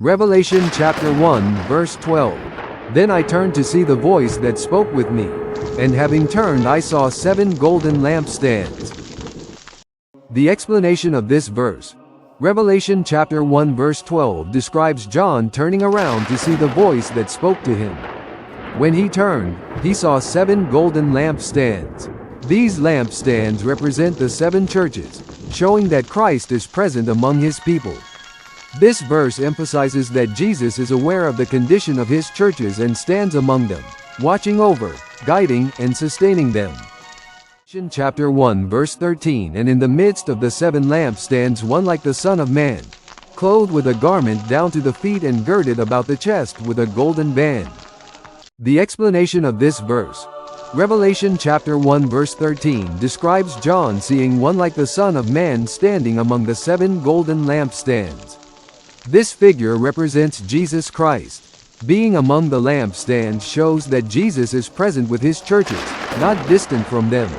Revelation chapter 1 verse 12. Then I turned to see the voice that spoke with me. And having turned I saw 7 golden lampstands. The explanation of this verse. Revelation chapter 1 verse 12 describes John turning around to see the voice that spoke to him. When he turned, he saw 7 golden lampstands. These lampstands represent the 7 churches, showing that Christ is present among his people. This verse emphasizes that Jesus is aware of the condition of his churches and stands among them, watching over, guiding, and sustaining them. Chapter 1 verse 13. And in the midst of the 7 lampstands one like the Son of Man, clothed with a garment down to the feet and girded about the chest with a golden band. The explanation of this verse. Revelation chapter 1 verse 13 describes John seeing one like the Son of Man standing among the 7 golden lampstands. This figure represents Jesus Christ. Being among the lampstands shows that Jesus is present with his churches, not distant from them.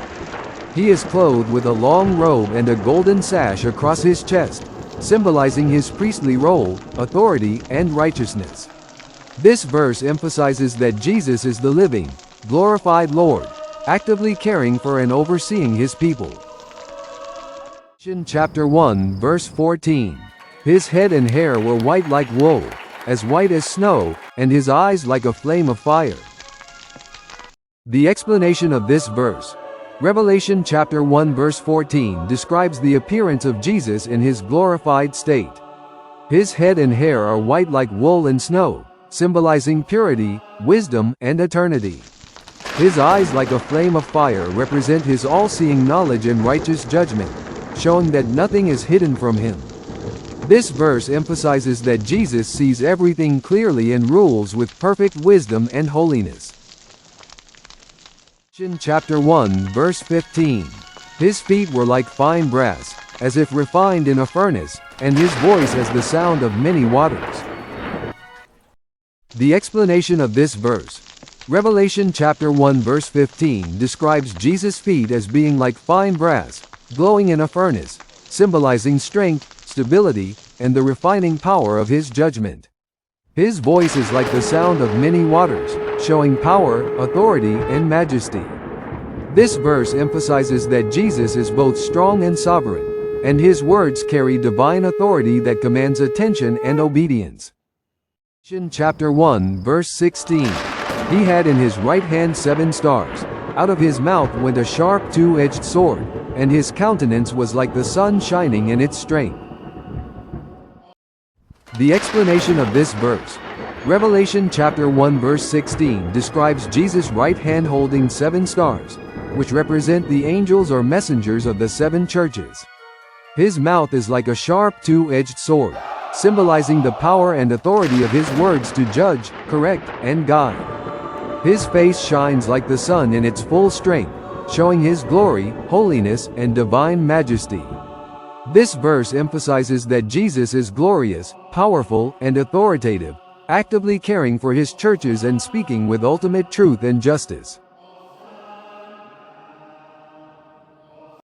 He is clothed with a long robe and a golden sash across his chest, symbolizing his priestly role, authority, and righteousness. This verse emphasizes that Jesus is the living, glorified Lord, actively caring for and overseeing his people. Chapter 1 verse 14. His head and hair were white like wool, as white as snow, and his eyes like a flame of fire. The explanation of this verse. Revelation chapter 1 verse 14 describes the appearance of Jesus in his glorified state. His head and hair are white like wool and snow, symbolizing purity, wisdom, and eternity. His eyes like a flame of fire represent his all-seeing knowledge and righteous judgment, showing that nothing is hidden from him. This verse emphasizes that Jesus sees everything clearly and rules with perfect wisdom and holiness. Chapter 1 verse 15. His feet were like fine brass, as if refined in a furnace, and his voice as the sound of many waters. The explanation of this verse. Revelation chapter 1 verse 15 describes Jesus' feet as being like fine brass, glowing in a furnace, symbolizing strength, stability, and the refining power of his judgment. His voice is like the sound of many waters, showing power, authority, and majesty. This verse emphasizes that Jesus is both strong and sovereign, and his words carry divine authority that commands attention and obedience. Chapter 1 verse 16. He had in his right hand 7 stars. Out of his mouth went a sharp 2-edged sword, and his countenance was like the sun shining in its strength. The explanation of this verse. Revelation chapter 1 verse 16 describes Jesus' right hand holding 7 stars, which represent the angels or messengers of the 7 churches. His mouth is like a sharp 2-edged sword, symbolizing the power and authority of his words to judge, correct, and guide. His face shines like the sun in its full strength, showing his glory, holiness, and divine majesty. This verse emphasizes that Jesus is glorious, powerful, and authoritative, actively caring for his churches and speaking with ultimate truth and justice.